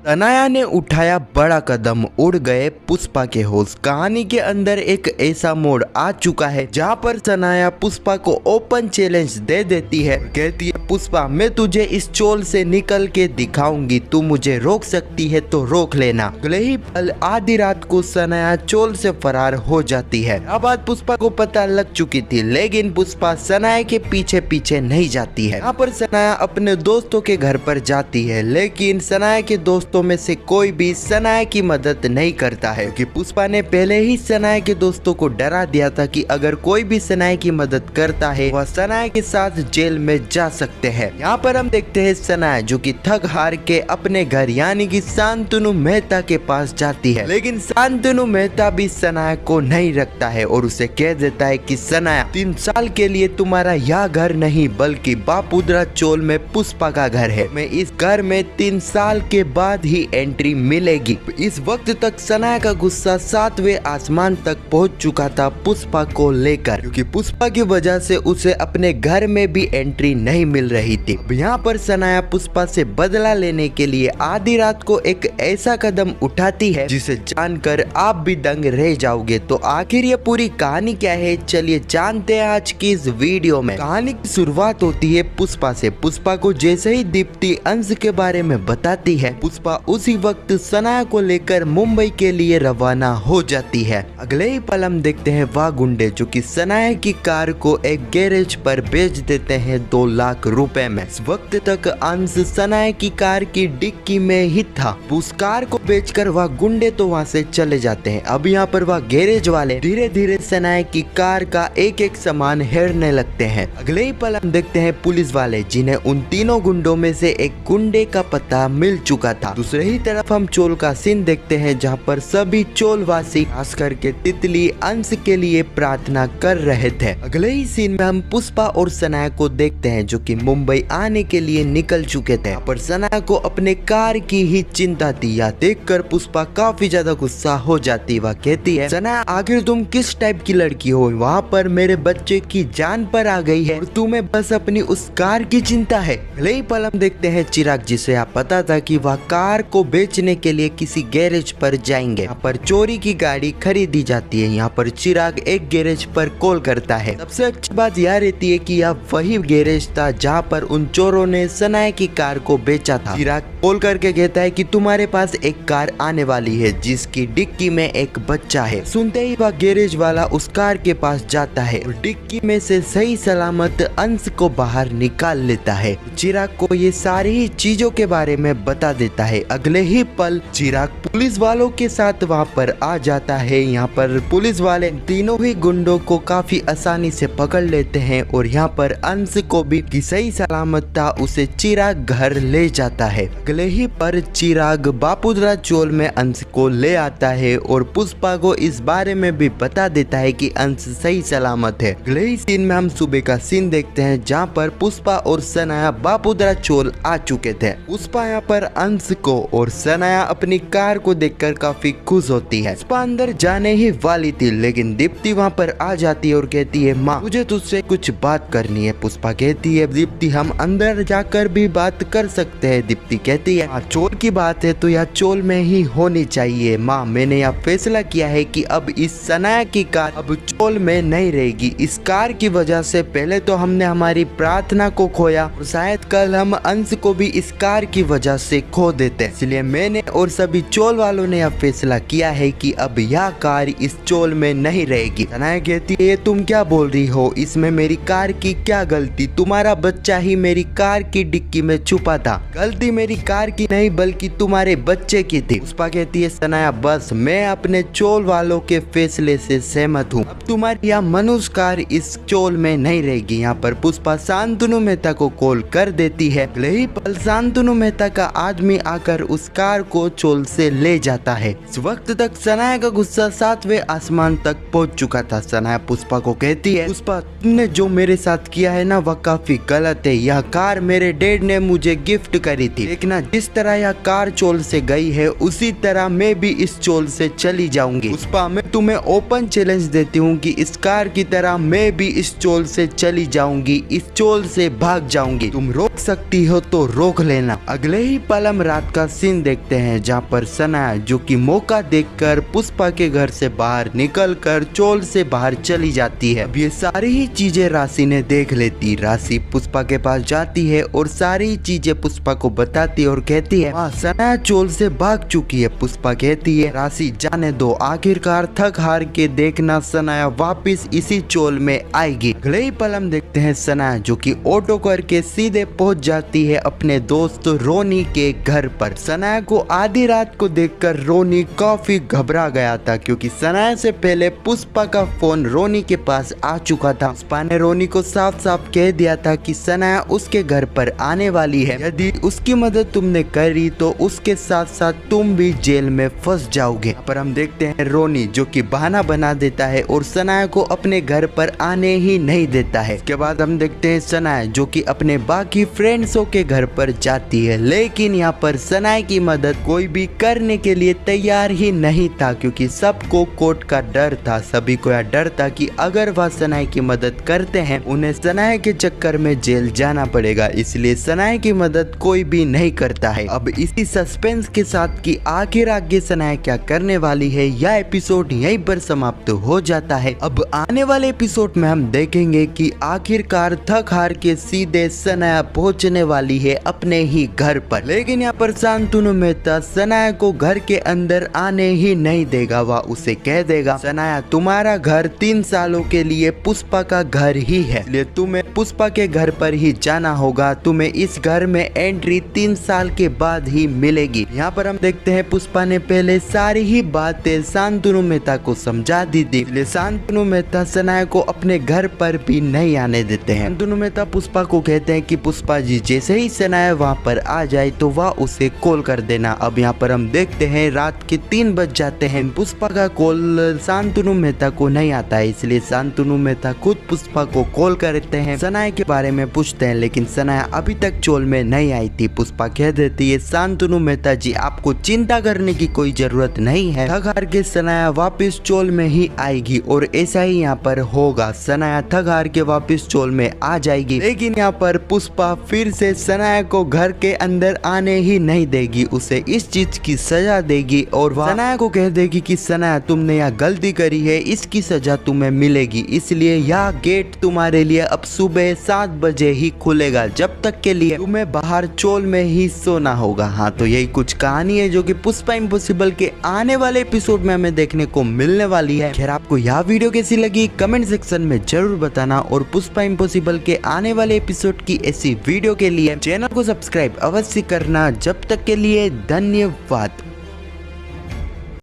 सनाया ने उठाया बड़ा कदम, उड़ गए पुष्पा के होश। कहानी के अंदर एक ऐसा मोड़ आ चुका है जहां पर सनाया पुष्पा को ओपन चैलेंज दे देती है। कहती है पुष्पा, मैं तुझे इस चोल से निकल के दिखाऊंगी, तू मुझे रोक सकती है तो रोक लेना। अगले ही पल आधी रात को सनाया चोल से फरार हो जाती है। अब बात पुष्पा को पता लग चुकी थी, लेकिन पुष्पा सनाया के पीछे पीछे नहीं जाती है। यहाँ पर सनाया अपने दोस्तों के घर पर जाती है, लेकिन सनाया के दोस्तों में से कोई भी सनाया की मदद नहीं करता है, क्योंकि पुष्पा ने पहले ही सनाया के दोस्तों को डरा दिया था कि अगर कोई भी सनाया की मदद करता है वह सनाया के साथ जेल में जा सकते हैं। यहाँ पर हम देखते हैं सनाया जो कि थक हार के अपने घर यानी कि शांतनु मेहता के पास जाती है, लेकिन शांतनु मेहता भी सनाया को नहीं रखता है और उसे कह देता है कि सनाया, 3 साल के लिए तुम्हारा यह घर नहीं बल्कि बापुद्रा चोल में पुष्पा का घर है। मैं इस घर में 3 साल के बाद ही एंट्री मिलेगी। इस वक्त तक सनाया का गुस्सा 7वें आसमान तक पहुंच चुका था पुष्पा को लेकर, क्योंकि पुष्पा की वजह से उसे अपने घर में भी एंट्री नहीं मिल रही थी। यहाँ पर सनाया पुष्पा से बदला लेने के लिए आधी रात को एक ऐसा कदम उठाती है जिसे जानकर आप भी दंग रह जाओगे। तो आखिर ये पूरी कहानी क्या है, चलिए जानते हैं आज की इस वीडियो में। कहानी की शुरुआत होती है पुष्पा से। पुष्पा को जैसे ही दीप्ति अंश के बारे में बताती है, पुष्पा उसी वक्त सनाया को लेकर मुंबई के लिए रवाना हो जाती है। अगले ही पल हम देखते हैं वह गुंडे जो कि सनाया की कार को एक गैरेज पर बेच देते हैं 2 लाख रुपए में। इस वक्त तक अंश सनाया की कार की डिक्की में ही था। उस कार को बेचकर वह गुंडे तो वहां से चले जाते हैं। अब यहाँ पर वह गैरेज वाले धीरे धीरे सनाया की कार का एक एक सामान हेरने लगते हैं। अगले ही पल हम देखते हैं पुलिस वाले, जिन्हें उन तीनों गुंडों में से एक गुंडे का पता मिल चुका था। दूसरे ही तरफ हम चोल का सीन देखते हैं जहां पर सभी चोलवासी खास करके तितली अंश के लिए प्रार्थना कर रहे थे। अगले ही सीन में हम पुष्पा और सनाया को देखते हैं जो कि मुंबई आने के लिए निकल चुके थे। पर सनाया को अपने कार की ही चिंता थी। यह देखकर पुष्पा काफी ज्यादा गुस्सा हो जाती। वह कहती है, सनाया आखिर तुम किस टाइप की लड़की हो, वहाँ पर मेरे बच्चे की जान पर आ गई है और तुम्हें बस अपनी उस कार की चिंता है। अगले ही पल हम देखते हैं चिराग, जिसे आप पता था कि वह कार को बेचने के लिए किसी गैरेज पर जाएंगे। यहाँ पर चोरी की गाड़ी खरीदी जाती है। यहाँ पर चिराग एक गैरेज पर कॉल करता है। सबसे अच्छी बात यह रहती है कि यह वही गैरेज था जहाँ पर उन चोरों ने सनाया की कार को बेचा था। चिराग कॉल करके कहता है कि तुम्हारे पास एक कार आने वाली है जिसकी डिक्की में एक बच्चा है। सुनते ही वह गैरेज वाला उस कार के पास जाता है और डिक्की में से सही सलामत अंश को बाहर निकाल लेता है। चिराग को ये सारी चीजों के बारे में बता देता है। अगले ही पल चिराग पुलिस वालों के साथ वहां पर आ जाता है। यहाँ पर पुलिस वाले तीनों ही गुंडों को काफी आसानी से पकड़ लेते हैं और यहाँ पर अंश को भी की सही सलामत था उसे चिराग घर ले जाता है। अगले ही पर चिराग बापुद्रा चोल में अंश को ले आता है और पुष्पा को इस बारे में भी बता देता है कि अंश सही सलामत है। अगले ही सीन में हम सुबह का सीन देखते हैं जहाँ पर पुष्पा और सनाया बापुद्रा चोल आ चुके थे। पुष्पा यहाँ पर अंश को और सनाया अपनी कार को देखकर काफी खुश होती है। पुष्पा अंदर जाने ही वाली थी, लेकिन दीप्ति वहां पर आ जाती है और कहती है, माँ मुझे तुझसे कुछ बात करनी है। पुष्पा कहती है, दीप्ति हम अंदर जाकर भी बात कर सकते हैं। दीप्ति कहती है, चोल की बात है तो यह चोल में ही होनी चाहिए। माँ मैंने यह फैसला किया है कि अब इस सनाया की कार अब चोल में नहीं रहेगी। इस कार की वजह से पहले तो हमने हमारी प्रार्थना को खोया और शायद कल हम अंश को भी इस कार की वजह से खो देते। इसलिए मैंने और सभी चोल वालों ने यह फैसला किया है कि अब यह कार इस चोल में नहीं रहेगी। सनाया कहती है, तुम क्या बोल रही हो, इसमें मेरी कार की क्या गलती, तुम्हारा बच्चा ही मेरी कार की डिक्की में छुपा था। गलती मेरी कार की नहीं बल्कि तुम्हारे बच्चे की थी। पुष्पा कहती है, सनाया बस मैं अपने चोल वालों के फैसले से सहमत हूँ। अब तुम्हारी यह मनुष्य कार इस चोल में नहीं रहेगी। यहाँ पर पुष्पा शांतनु मेहता को कॉल कर देती है। अगले ही पल शांतनु मेहता का आदमी आकर उस कार को चोल से ले जाता है। इस वक्त तक सनाया का गुस्सा 7वें आसमान तक पहुंच चुका था। सनाया पुष्पा को कहती है, पुष्पा तुमने जो मेरे साथ किया है ना वह काफी गलत है। यह कार मेरे डैड ने मुझे गिफ्ट करी थी। देखना जिस तरह यह कार चोल से गई है उसी तरह मैं भी इस चोल से चली जाऊंगी। पुष्पा मैं तुम्हें ओपन चैलेंज देती हूँ कि इस कार की तरह मैं भी इस चोल से चली जाऊंगी, इस चोल से भाग जाऊंगी। तुम रोक सकती हो तो रोक लेना। अगले ही पल हम रात का सीन देखते हैं जहाँ पर सनाया जो कि मौका देखकर पुष्पा के घर से बाहर निकलकर चोल से बाहर चली जाती है। अब ये सारी ही चीजें राशि ने देख लेती। राशि पुष्पा के पास जाती है और सारी चीजें पुष्पा को बताती है और कहती है वहाँ सनाया चोल से भाग चुकी है। पुष्पा कहती है राशि जाने दो, आखिरकार थक हार के देखना सनाया वापिस इसी चोल में आएगी। अगले ही पल हम देखते हैं सनाया जो कि ऑटो करके सीधे पहुंच जाती है अपने दोस्त रोनी के घर पर। सनाया को आधी रात को देखकर रोनी काफी घबरा गया था क्योंकि सनाया से पहले पुष्पा का फोन रोनी के पास आ चुका था। पुष्पा ने रोनी को साफ साफ कह दिया था कि सनाया उसके घर पर आने वाली है, यदि उसकी मदद तुमने करी तो उसके साथ साथ तुम भी जेल में फंस जाओगे। पर हम देखते हैं रोनी जो कि बहाना बना देता है और सनाया को अपने घर पर आने ही नहीं देता है। इसके बाद हम देखते हैं सनाया जो कि अपने बाकी फ्रेंड्सों के घर पर जाती है, लेकिन यहाँ पर सनाया की मदद कोई भी करने के लिए तैयार ही नहीं था क्योंकि सबको कोर्ट का डर था। सभी को यह डर था कि अगर वह सनाया की मदद करते हैं उन्हें सनाया के चक्कर में जेल जाना पड़ेगा, इसलिए सनाया की मदद कोई भी नहीं करता है। अब इसी सस्पेंस के साथ कि आखिर आगे सनाया क्या करने वाली है, यह एपिसोड यहीं पर समाप्त हो जाता है। अब आने वाले एपिसोड में हम देखेंगे कि आखिरकार थक हार के सीधे सनाया पहुंचने वाली है अपने ही घर पर, लेकिन यहाँ पर शांतनु मेहता सनाया को घर के अंदर आने ही नहीं देगा। वह उसे कह देगा सनाया तुम्हारा घर 3 सालों के लिए पुष्पा का घर ही है, इसलिए तुम्हें पुष्पा के घर पर ही जाना होगा। तुम्हें इस घर में एंट्री 3 साल के बाद ही मिलेगी। यहाँ पर हम देखते हैं पुष्पा ने पहले सारी ही बातें शांतनु मेहता को समझा दी थी, इसलिए शांतनु मेहता सनाया को अपने घर पर भी नहीं आने देते हैं। शांतनु मेहता पुष्पा को कहते हैं कि पुष्पा जी जैसे ही सनाया वहाँ पर आ जाए तो वह उसे कॉल कर देना। अब यहाँ पर हम देखते हैं रात के 3 बज जाते हैं, पुष्पा का कॉल शांतनु मेहता को नहीं आता है, इसलिए शांतनु मेहता खुद पुष्पा को कॉल करते हैं, सनाया के बारे में पूछते हैं, लेकिन सनाया अभी तक चोल में नहीं आई थी। पुष्पा कह देती है शांतनु मेहता जी आपको चिंता करने की कोई जरूरत नहीं है, थक हार के सनाया वापिस चोल में ही आएगी और ऐसा ही यहाँ पर होगा। सनाया थक हार के वापिस चोल में आ जाएगी, लेकिन यहाँ पर पुष्पा फिर से सनाया को घर के अंदर आने ही नहीं देगी, उसे इस चीज की सजा देगी और सनाया को कह देगी कि सनाया तुमने यह गलती करी है, इसकी सजा तुम्हें मिलेगी, इसलिए यह गेट तुम्हारे लिए अब सुबह 7 बजे ही खुलेगा, जब तक के लिए तुम्हें बाहर चोल में ही सोना होगा। हाँ तो यही कुछ कहानी है जो कि पुष्पा इम्पॉसिबल के आने वाले एपिसोड में हमें देखने को मिलने वाली है। खैर आपको यह वीडियो कैसी लगी कमेंट सेक्शन में जरूर बताना और पुष्पा इम्पॉसिबल के आने वाले एपिसोड की ऐसी वीडियो के लिए चैनल को सब्सक्राइब अवश्य करना। जब तक के लिए धन्यवाद।